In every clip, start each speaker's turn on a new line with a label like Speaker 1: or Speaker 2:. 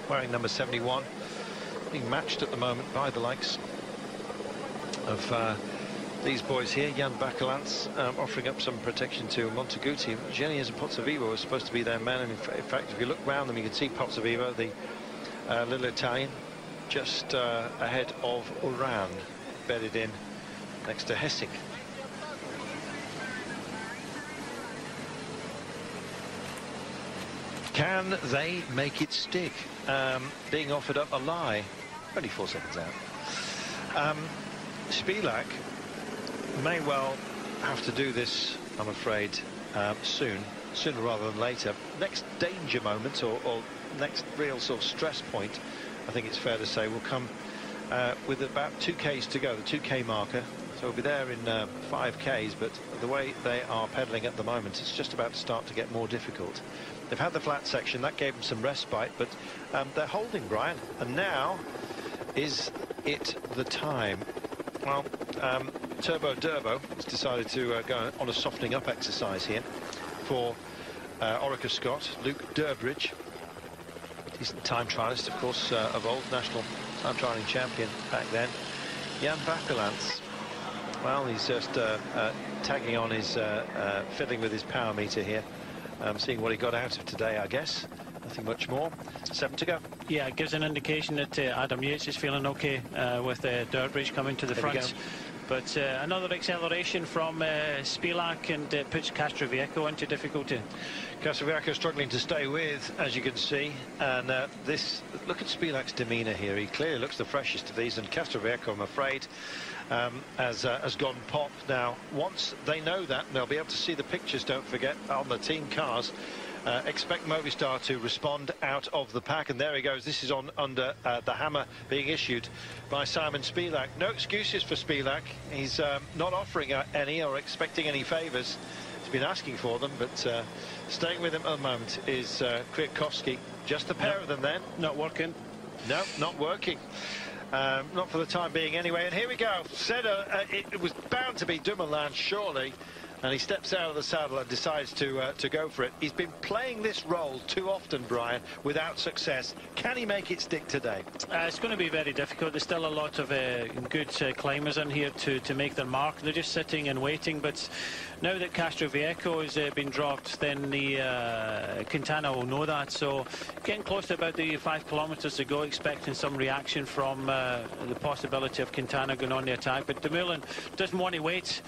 Speaker 1: wearing number 71, being matched at the moment by the likes of these boys here. Jan Bakelants offering up some protection to Monteguti. Genius and Pozzovivo are supposed to be their men, and in fact, if you look round them, you can see Pozzovivo, the little Italian, just ahead of Uran, bedded in next to Hessig. Can they make it stick? Being offered up a lie. Only 4 seconds out. Spilak may well have to do this, I'm afraid, sooner rather than later. Next danger moment, or next real sort of stress point, I think it's fair to say, will come with about 2Ks to go, the 2K marker. So we'll be there in 5Ks, but the way they are pedalling at the moment, it's just about to start to get more difficult. They've had the flat section, that gave them some respite, but they're holding, Brian, and now is it the time? Well, Turbo Durbo has decided to go on a softening up exercise here for ORICA-Scott. Luke Durbridge, decent time trialist, of course, of old, national time trialing champion back then. Jan Bakelants, well, he's just tagging on his, fiddling with his power meter here. Seeing what he got out of today, I guess. Nothing much more. 7 to go. Yeah, it gives an indication that Adam Yates is feeling okay with Durbridge coming to the front. But another acceleration from Spilak, and puts Castro-Viejo into difficulty. Castro-Viejo struggling to stay with, as you can see. And look at Spilak's demeanour here. He clearly looks the freshest of these, and Castro-Viejo, I'm afraid, has gone pop. Now, once they know that, they'll be able to see the pictures, don't forget, on the team cars. Expect Movistar to respond out of the pack, and there he goes. This is under the hammer being issued by Simon Spilak. No excuses for Spilak. He's not offering any or expecting any favours. He's been asking for them, but staying with him at the moment is Kwiatkowski. Just the pair of them then. Not working. No, not working. Not for the time being anyway. And here we go. Said it was bound to be Dumoulin, surely. And he steps out of the saddle and decides to go for it. He's been playing this role too often, Brian, without success. Can he make it stick today? It's going to be very difficult. There's still a lot of good climbers in here to make their mark. They're just sitting and waiting. But now that Castro-Viejo has been dropped, then the Quintana will know that. So getting close to about the 5 kilometres to go, expecting some reaction from the possibility of Quintana going on the attack. But Dumoulin doesn't want to wait.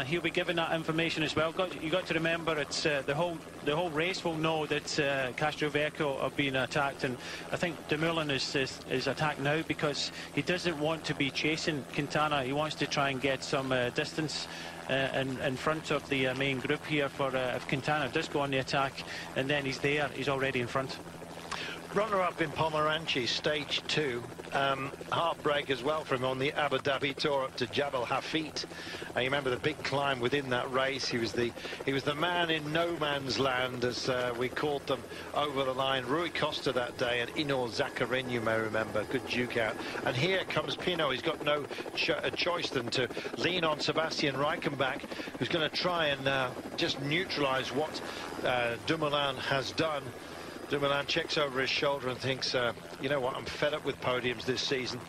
Speaker 1: He'll be given that information as well. You got to remember, it's the whole race will know that Castro-Viejo are being attacked, and I think Dumoulin is attacked now because he doesn't want to be chasing Quintana. He wants to try and get some distance in front of the main group here for if Quintana does go on the attack, and then he's there, he's already in front. Runner-up in Pomeranchi, stage 2. Heartbreak as well for him on the Abu Dhabi Tour up to Jabal Hafit. You remember the big climb within that race. He was the man in no man's land, as we called them, over the line. Rui Costa that day, and Inor Zakarin, you may remember. Good duke out. And here comes Pinot. He's got no choice than to lean on Sebastian Reichenbach, who's going to try and just neutralise what Dumoulin has done. Dumoulin checks over his shoulder and thinks, you know what, I'm fed up with podiums this season.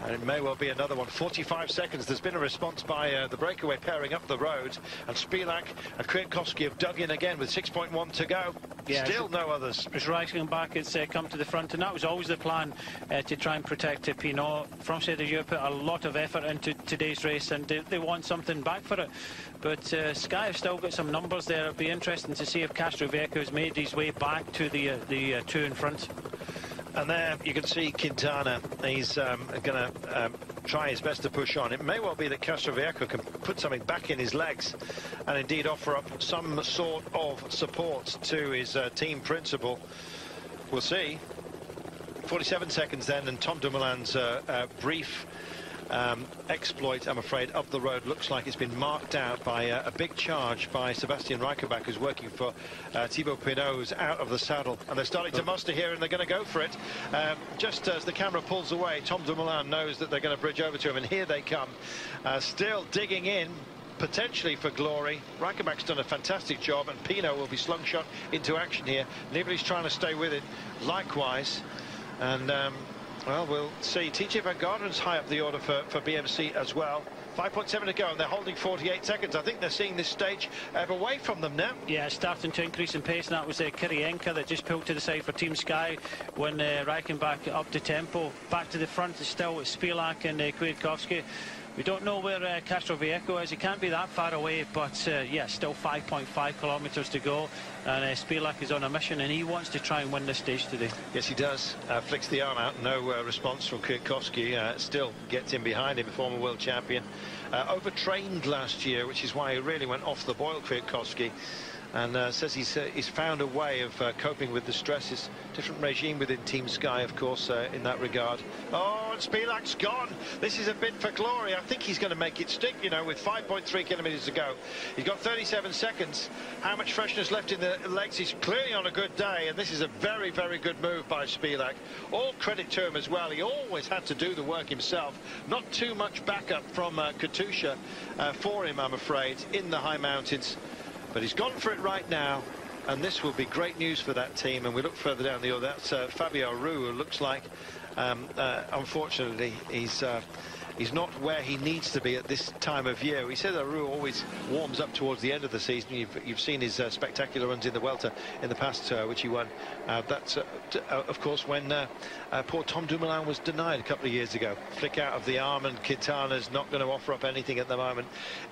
Speaker 1: And it may well be another one. 45 seconds. There's been a response by the breakaway pairing up the road. And Spilak and Kwiatkowski have dug in again with 6.1 to go. Yeah, still no others. As Reichenbach has come to the front. And that was always the plan, to try and protect Pinot. France Europe put a lot of effort into today's race, and they want something back for it. But Sky have still got some numbers there. It'll be interesting to see if Castro-Viejo has made his way back to the two in front. And there you can see Quintana. He's going to try his best to push on. It may well be that Castro-Viejo can put something back in his legs and indeed offer up some sort of support to his team principal. We'll see. 47 seconds then, and Tom Dumoulin's brief exploit, I'm afraid, up the road looks like it's been marked out by a big charge by Sebastian Reichenbach, who's working for Thibaut Pinot, who's out of the saddle, and they're starting to muster here, and they're going to go for it. Just as the camera pulls away, Tom Dumoulin knows that they're going to bridge over to him, and here they come, still digging in, potentially for glory. Reichenbach's done a fantastic job, and Pinot will be slung shot into action here. Nibali's trying to stay with it. Likewise, And well, we'll see. TJ Van Garden's high up the order for BMC as well. 5.7 to go, and they're holding 48 seconds. I think they're seeing this stage away from them now.
Speaker 2: Yeah, starting to increase in pace, and that was Kirienka that just pulled to the side for Team Sky when Reichenbach up the tempo. Back to the front is still Spilak and Kwiatkowski. We don't know where Castro is. He can't be that far away, but yeah, still 5.5 kilometres to go. And Spilak is on a mission, and he wants to try and win this stage today.
Speaker 1: Yes, he does. Flicks the arm out. No response from Kwiatkowski. Still gets in behind him, the former world champion. Overtrained last year, which is why he really went off the boil, Kwiatkowski. And says he's found a way of coping with the stresses. Different regime within Team Sky, of course, in that regard. Oh, and Spilak's gone. This is a bid for glory. I think he's going to make it stick, you know, with 5.3 kilometres to go. He's got 37 seconds. How much freshness left in the legs? He's clearly on a good day, and this is a very, very good move by Spilak. All credit to him as well. He always had to do the work himself. Not too much backup from Katusha for him, I'm afraid, in the high mountains. But he's gone for it right now, and this will be great news for that team. And we look further down the order. That's Fabio Aru, who looks like, unfortunately, he's not where he needs to be at this time of year. We said Aru always warms up towards the end of the season. You've seen his spectacular runs in the Welter in the past, which he won. That's, of course, when poor Tom Dumoulin was denied a couple of years ago. Flick out of the arm, and Quintana's not going to offer up anything at the moment.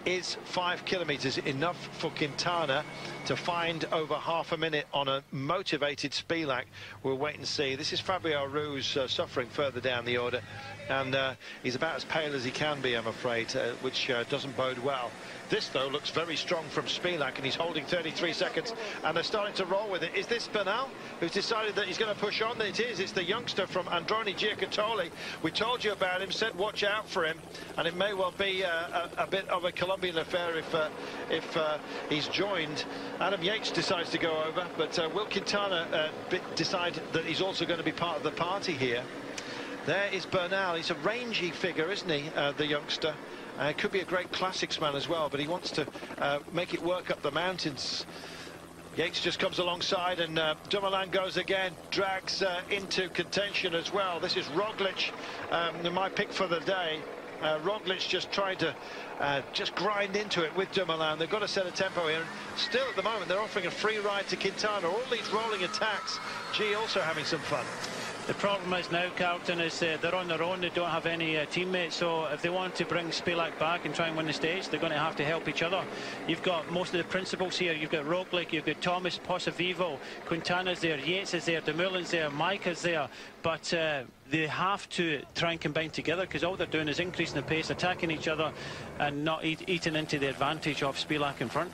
Speaker 1: Is 5 kilometres enough for Quintana to find over half a minute on a motivated Spilak? We'll wait and see. This is Fabio Aru's suffering further down the order, and he's about as pale as he can be, I'm afraid, which doesn't bode well. This, though, looks very strong from Spilak, and he's holding 33 seconds, and they're starting to roll with it. Is this Bernal, who's decided that he's going to push on? It is. It's the youngster from Androni Giocattoli. We told you about him, said watch out for him, and it may well be a bit of a Colombian affair if he's joined. Adam Yates decides to go over, but will Quintana decide that he's also going to be part of the party here? There is Bernal. He's a rangy figure, isn't he, the youngster? Could be a great classics man as well, but he wants to make it work up the mountains. Yates just comes alongside, and Dumoulin goes again, drags into contention as well. This is Roglic, my pick for the day. Roglic just trying to just grind into it with Dumoulin. They've got to set a tempo here, and still at the moment they're offering a free ride to Quintana. All these rolling attacks. G also having some fun.
Speaker 2: The problem is now, Carlton, is they're on their own. They don't have any teammates, so if they want to bring Spilak back and try and win the stage, they're going to have to help each other. You've got most of the principals here. You've got Roglic, you've got Thomas, Pozzovivo, Quintana's there, Yates is there, Dumoulin's there, Micah's there, but they have to try and combine together, because all they're doing is increasing the pace, attacking each other, and not eating into the advantage of Spilak in front.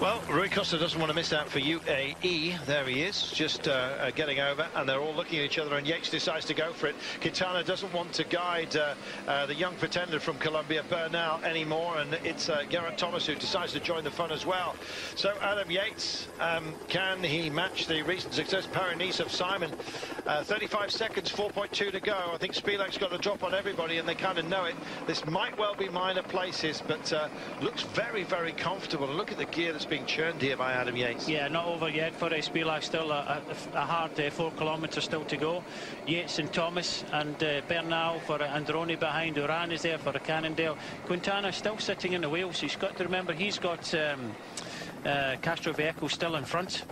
Speaker 1: Well, Rui Costa doesn't want to miss out for UAE. There he is, just getting over, and they're all looking at each other, and Yates decides to go for it. Quintana doesn't want to guide the young pretender from Colombia, Bernal, anymore, and it's Geraint Thomas who decides to join the fun as well. So Adam Yates, can he match the recent success Paris-Nice of Simon? 35 seconds, 4.2 to go. I think Spilak's got the drop on everybody, and they kind of know it. This might well be minor places, but looks very, very comfortable. And look at the gear that's being churned here by Adam Yates.
Speaker 2: Yeah, not over yet for Spilak. Still a hard 4 kilometres still to go. Yates and Thomas and Bernal for Androni behind. Uran is there for Cannondale. Quintana still sitting in the wheels. He's got to remember he's got Castro still in front.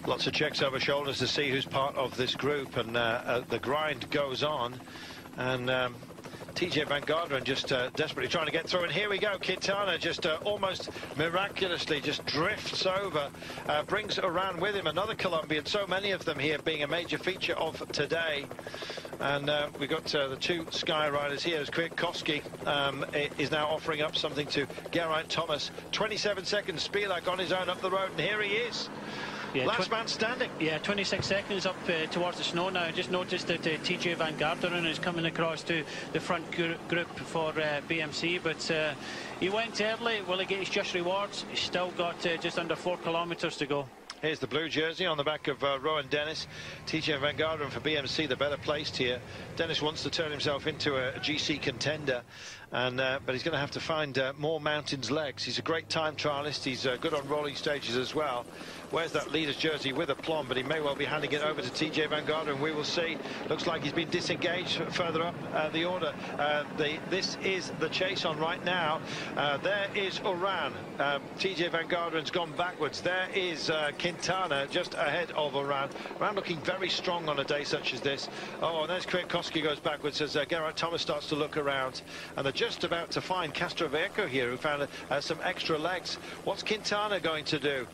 Speaker 1: Lots of checks over shoulders to see who's part of this group, and the grind goes on, and TJ Van Garderen just desperately trying to get through, and here we go. Quintana just almost miraculously just drifts over, brings Uran with him, another Colombian. So many of them here being a major feature of today. And we've got the two Sky riders here as Kwiatkowski is now offering up something to Geraint Thomas. 27 seconds, Spilak on his own up the road, and here he is. Yeah, last man standing. Yeah, 26 seconds up towards the snow now. I just noticed that TJ Van Garderen is coming across to the front group for BMC, but he went early. Will he get his just rewards? He's still got just under 4 kilometres to go. Here's the blue jersey on the back of Rowan Dennis. TJ Van Garderen for BMC, the better placed here. Dennis wants to turn himself into a GC contender. and but he's going to have to find more mountains legs. He's a great time trialist. He's good on rolling stages as well. Wears that leader's jersey with aplomb, but he may well be handing it over to TJ Van Garderen, and we will see. Looks like he's been disengaged further up the order. This is the chase on right now. There is Uran. TJ Van Garderen's gone backwards. There is Quintana just ahead of Uran. Uran looking very strong on a day such as this. Oh, and there's Kwiatkowski goes backwards as Geraint Thomas starts to look around, and they're just about to find Castro here, who found some extra legs. What's Quintana going to do?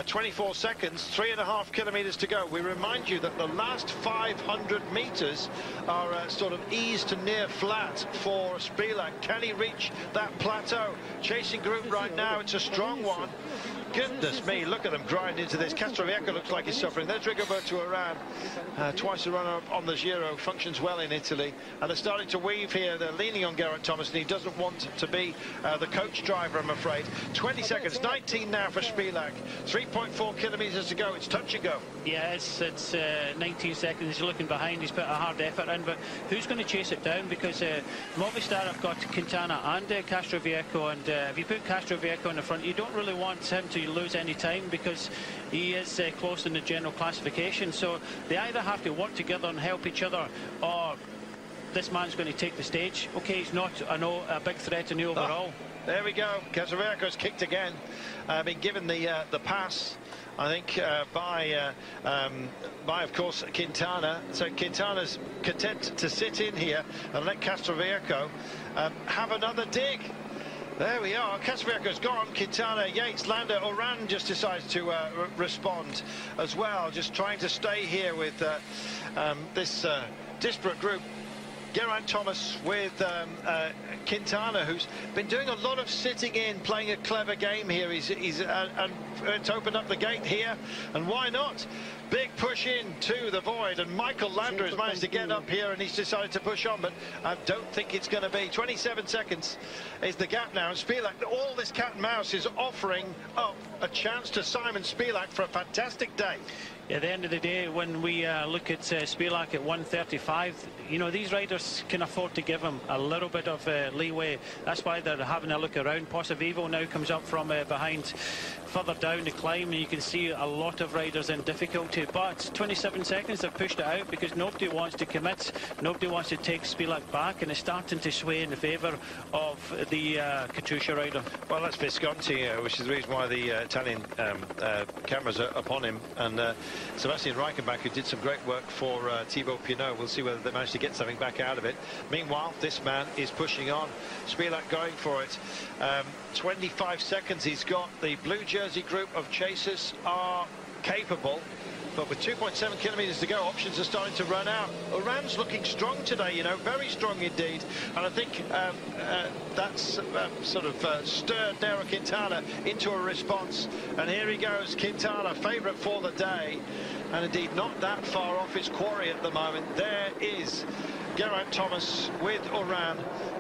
Speaker 1: 24 seconds, 3.5 kilometers to go. We remind you that the last 500 meters are sort of ease to near flat for Spilak. Can he reach that plateau? Chasing group right now, it's a strong one. Goodness me, look at them grind into this. Castro looks like he's suffering. There's Rigoberto Uran, twice the runner-up on the Giro, functions well in Italy. And they're starting to weave here. They're leaning on Geraint Thomas, and he doesn't want to be the coach driver, I'm afraid. 20 seconds, 19 now for Spilak. 3.4 kilometers to go. It's touch and go. Yeah,
Speaker 2: it's 19 seconds. He's looking behind. He's put a hard effort in, but who's going to chase it down? Because Movistar have got Quintana and Castro, and if you put Castro in the front, you don't really want him to lose any time, because he is close in the general classification. So they either have to work together and help each other, or this man's going to take the stage. Okay, he's not, I know, a big threat in the overall.
Speaker 1: There we go. Castro kicked again. Been given the pass, I think, by of course Quintana. So Quintana's content to sit in here and let Castro have another dig. There we are. Castro-Vieco's gone. Quintana, Yates, Landa, Uran just decides to respond as well. Just trying to stay here with this disparate group. Geraint Thomas with Quintana, who's been doing a lot of sitting in, playing a clever game here. He's it's opened up the gate here, and why not? Big push in to the void, and Michael Landa has managed to get up here, and he's decided to push on, but I don't think it's going to be. 27 seconds is the gap now, and Spilak, all this cat and mouse is offering up a chance to Simon Spilak for a fantastic day.
Speaker 2: At the end of the day, when we look at Spilak at 1:35, you know, these riders can afford to give him a little bit of leeway. That's why they're having a look around. Pozzovivo now comes up from behind, further down the climb, and you can see a lot of riders in difficulty. But 27 seconds, they've pushed it out because nobody wants to commit. Nobody wants to take Spilak back, and it's starting to sway in favour of the Katusha rider.
Speaker 1: Well, that's Visconti, which is the reason why the Italian cameras are upon him. And Sebastian Reichenbach, who did some great work for Thibaut Pinot. We'll see whether they manage to get something back out of it. Meanwhile, this man is pushing on. Spilak going for it. 25 seconds he's got. The blue jersey group of chasers are capable, but with 2.7 kilometers to go, options are starting to run out. Uran's looking strong today, you know, very strong indeed. And I think that's sort of stirred Nairo Quintana into a response. And here he goes, Quintana, favourite for the day. And indeed not that far off his quarry at the moment. There is Geraint Thomas with Uran,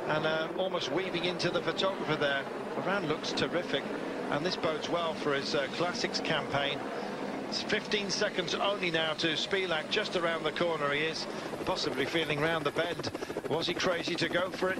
Speaker 1: and almost weaving into the photographer there. Uran looks terrific, and this bodes well for his Classics campaign. It's 15 seconds only now to Spilak. Just around the corner he is, possibly feeling round the bend. Was he crazy to go for it?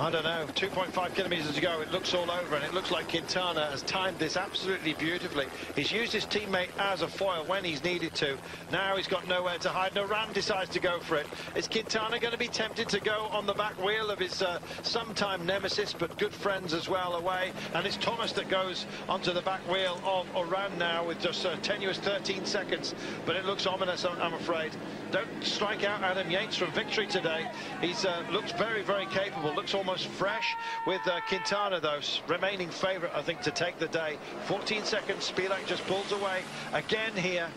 Speaker 1: I don't know. 2.5 kilometers to go. It looks all over, and it looks like Quintana has timed this absolutely beautifully. He's used his teammate as a foil when he's needed to. Now he's got nowhere to hide. Uran decides to go for it. Is Quintana going to be tempted to go on the back wheel of his sometime nemesis, but good friends as well, away? And it's Thomas that goes onto the back wheel of Uran now with just a tenuous 13 seconds. But it looks ominous, I'm afraid. Don't strike out Adam Yates from victory today. He's looks very, very capable. Looks almost fresh with Quintana, though, remaining favourite, I think, to take the day. 14 seconds. Spilak just pulls away again here.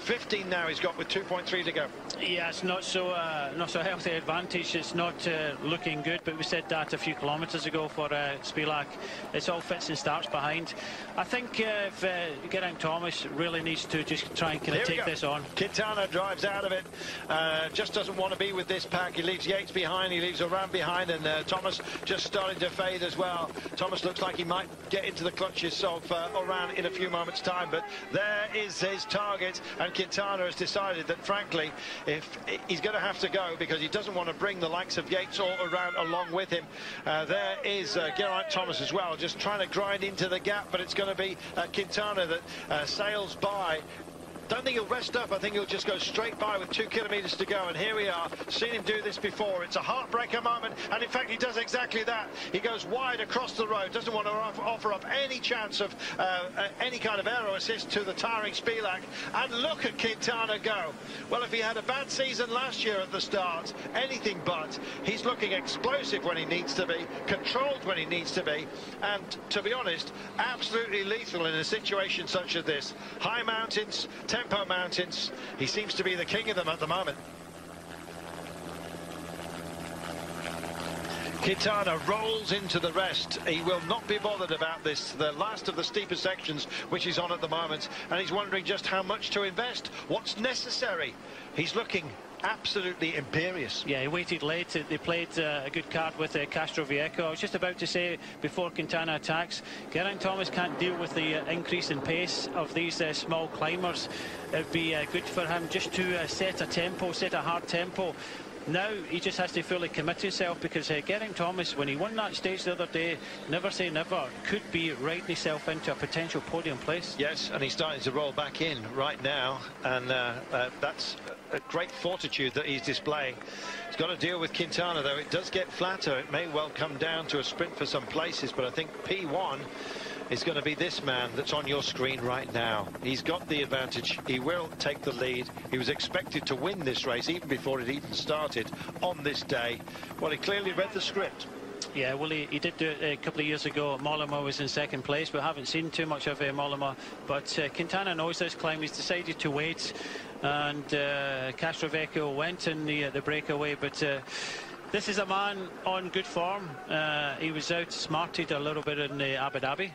Speaker 1: 15 now he's got with 2.3 to go.
Speaker 2: Yeah, it's not so healthy advantage. It's not looking good, but we said that a few kilometres ago for Spilak. It's all fits and starts behind. I think if Geraint Thomas really needs to just try and kind of take this on.
Speaker 1: Quintana drives out of it, just doesn't want to be with this pack. He leaves Yates behind, he leaves Uran behind, and Thomas just starting to fade as well. Thomas looks like he might get into the clutches of Uran in a few moments' time, but there is his target. and Quintana has decided that, frankly, if he's going to have to go because he doesn't want to bring the likes of Yates all around along with him. There is Geraint Thomas as well, just trying to grind into the gap, but it's going to be Quintana that sails by. Don't think he'll rest up. I think he'll just go straight by with 2 kilometres to go. And here we are. Seen him do this before. It's a heartbreaker moment. And in fact, he does exactly that. He goes wide across the road. Doesn't want to offer up any chance of any kind of aero assist to the tiring Spilak. And look at Quintana go. Well, if he had a bad season last year at the start, anything but. He's looking explosive when he needs to be, controlled when he needs to be. And to be honest, absolutely lethal in a situation such as this. High mountains, tempo mountains. He seems to be the king of them at the moment. Quintana rolls into the rest. He will not be bothered about this, the last of the steeper sections which he's on at the moment, and he's wondering just how much to invest, what's necessary. He's looking absolutely imperious.
Speaker 2: Yeah, he waited late. They played a good card with Castro. I was just about to say, before Quintana attacks, Geraint Thomas can't deal with the increase in pace of these small climbers. It'd be good for him just to set a tempo, set a hard tempo. Now he just has to fully commit himself, because Geraint Thomas, when he won that stage the other day, never say never, could be writing himself into a potential podium place.
Speaker 1: Yes, and he's starting to roll back in right now, and that's a great fortitude that he's displaying. He's got to deal with Quintana, though. It does get flatter. It may well come down to a sprint for some places, but I think P1 is going to be this man that's on your screen right now. He's got the advantage. He will take the lead. He was expected to win this race even before it even started on this day. Well, he clearly read the script.
Speaker 2: Yeah, well, he did do it a couple of years ago. Mollema was in second place. We haven't seen too much of Mollema, but Quintana knows this climb. He's decided to wait, and Castro went in the breakaway, but this is a man on good form. He was outsmarted a little bit in Abu Dhabi,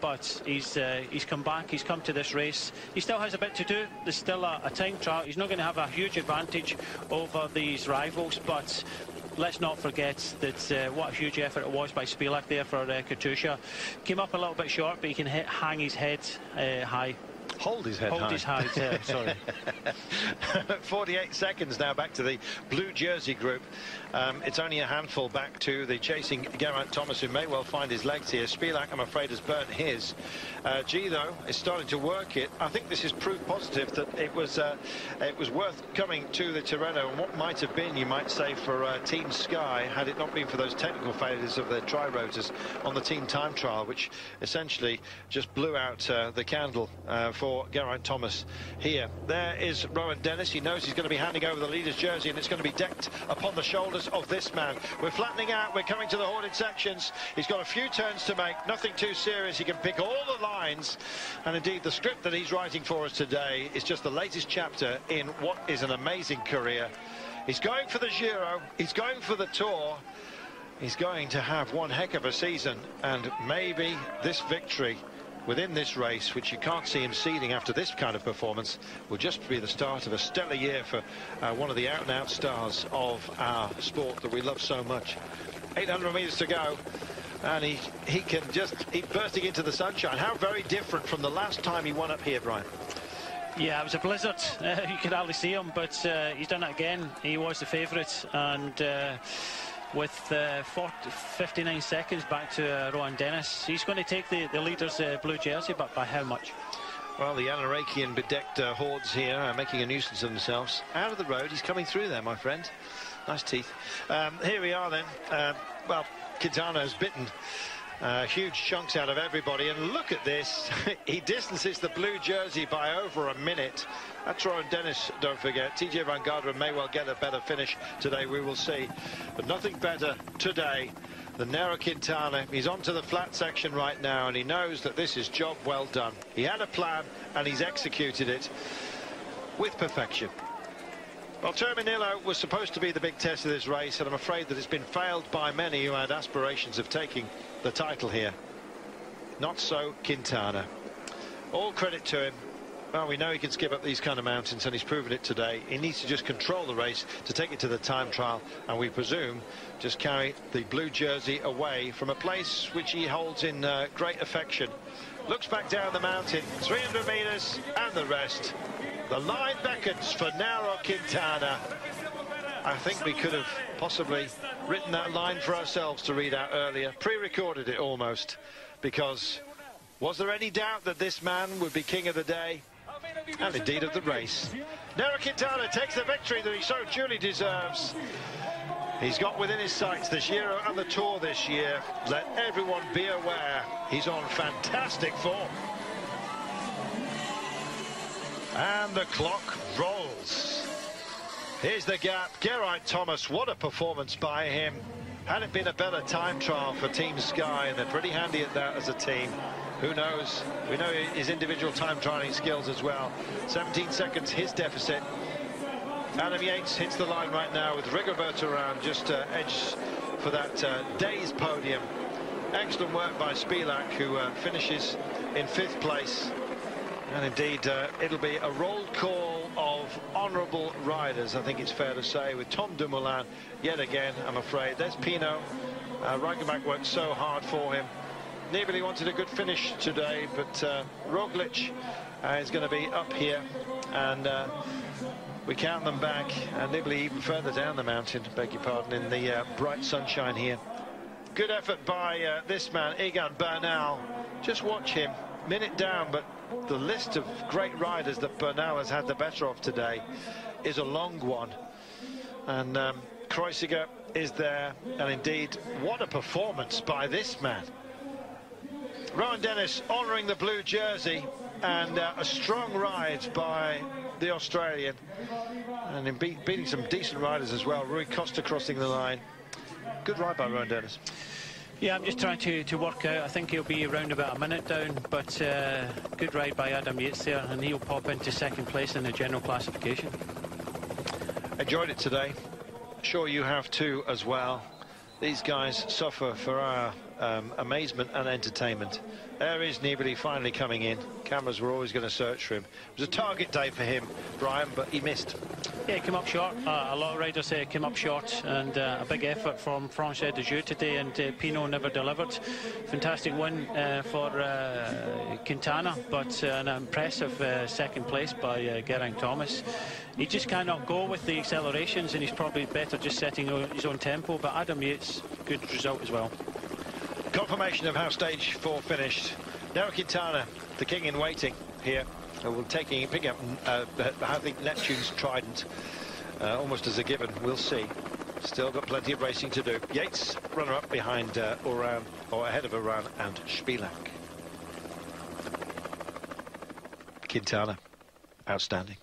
Speaker 2: but he's come back. He's come to this race. He still has a bit to do. There's still a time trial. He's not going to have a huge advantage over these rivals, but let's not forget that what a huge effort it was by Spilak there for Katusha. Came up a little bit short, but he can hang his head high.
Speaker 1: Hold his head high.
Speaker 2: Hold his head, sorry.
Speaker 1: 48 seconds now back to the blue jersey group. It's only a handful back to the chasing Geraint Thomas, who may well find his legs here. Spilak, I'm afraid, has burnt his. G, though, is starting to work it. I think this is proof positive that it was worth coming to the Tirreno, and what might have been, you might say, for Team Sky, had it not been for those technical failures of their tri-rotors on the team time trial, which essentially just blew out the candle for Geraint Thomas here. There is Rowan Dennis. He knows he's going to be handing over the leader's jersey, and it's going to be decked upon the shoulders of this man. We're flattening out. We're coming to the hoarded sections. He's got a few turns to make. Nothing too serious. He can pick all the lines. And indeed, the script that he's writing for us today is just the latest chapter in what is an amazing career. He's going for the Giro. He's going for the Tour. He's going to have one heck of a season. And maybe this victory within this race, which you can't see him ceding after this kind of performance, will just be the start of a stellar year for one of the out-and-out stars of our sport that we love so much. 800 metres to go, and he can just keep bursting into the sunshine. How very different from the last time he won up here, Brian.
Speaker 2: Yeah, it was a blizzard. You could hardly see him, but he's done it again. He was the favourite, and with 59 seconds back to Rowan Dennis, he's going to take the leader's blue jersey, but by how much?
Speaker 1: Well, the Anarakian bedecked hordes here making a nuisance of themselves. Out of the road, he's coming through there, my friend. Nice teeth. Here we are then. Well, Quintana has bitten huge chunks out of everybody, and look at this. He distances the blue jersey by over a minute. That's Rowan Dennis, don't forget. TJ Van Garderen may well get a better finish today, we will see. But nothing better today than Nairo Quintana. He's onto the flat section right now, and he knows that this is job well done. He had a plan, and he's executed it with perfection. Well, Terminillo was supposed to be the big test of this race, and I'm afraid that it's been failed by many who had aspirations of taking the title here. Not so Quintana. All credit to him. Well, we know he can skip up these kind of mountains, and he's proven it today. He needs to just control the race to take it to the time trial, and we presume just carry the blue jersey away from a place which he holds in great affection. Looks back down the mountain, 300 metres, and the rest. The line beckons for Nairo Quintana. I think we could have possibly written that line for ourselves to read out earlier, pre-recorded it almost, because was there any doubt that this man would be king of the day, and indeed of the race? Nairo Quintana takes the victory that he so duly deserves. He's got within his sights the Giro and the Tour this year. Let everyone be aware, he's on fantastic form. And the clock rolls. Here's the gap. Geraint Thomas, what a performance by him. Had it been a better time trial for Team Sky, and they're pretty handy at that as a team. Who knows? We know his individual time trialing skills as well. 17 seconds, his deficit. Adam Yates hits the line right now with Rigoberto Urán just edge for that day's podium. Excellent work by Spilak, who finishes in 5th place. And indeed, it'll be a roll call of honourable riders, I think it's fair to say, with Tom Dumoulin yet again, I'm afraid. There's Pinot. Rigoberto worked so hard for him. Nibali wanted a good finish today, but Roglic is going to be up here, and we count them back, and Nibali even further down the mountain, beg your pardon, in the bright sunshine here. Good effort by this man, Egan Bernal. Just watch him, minute down, but the list of great riders that Bernal has had the better of today is a long one. And Kreuziger is there, and indeed, what a performance by this man. Rowan Dennis honouring the blue jersey, and a strong ride by the Australian, and in beating some decent riders as well. Rui Costa crossing the line. Good ride by Rowan Dennis.
Speaker 2: Yeah, I'm just trying to work out. I think he'll be around about a minute down, but good ride by Adam Yates there, and he'll pop into 2nd place in the general classification.
Speaker 1: Enjoyed it today. Sure you have too as well. These guys suffer for our amazement and entertainment. There is Nibali finally coming in. Cameras were always going to search for him. It was a target day for him, Brian, but he missed.
Speaker 2: Yeah, he came up short. A lot of riders came up short, and a big effort from François de Jeu today, and Pinot never delivered. Fantastic win for Quintana, but an impressive 2nd place by Geraint Thomas. He just cannot go with the accelerations, and he's probably better just setting his own tempo, but Adam Yates, good result as well.
Speaker 1: Confirmation of how stage 4 finished. Nairo Quintana, the king in waiting here. We're picking up, I think, Neptune's Trident almost as a given. We'll see. Still got plenty of racing to do. Yates, runner-up behind Uran, or ahead of Uran and Spilak. Quintana, outstanding.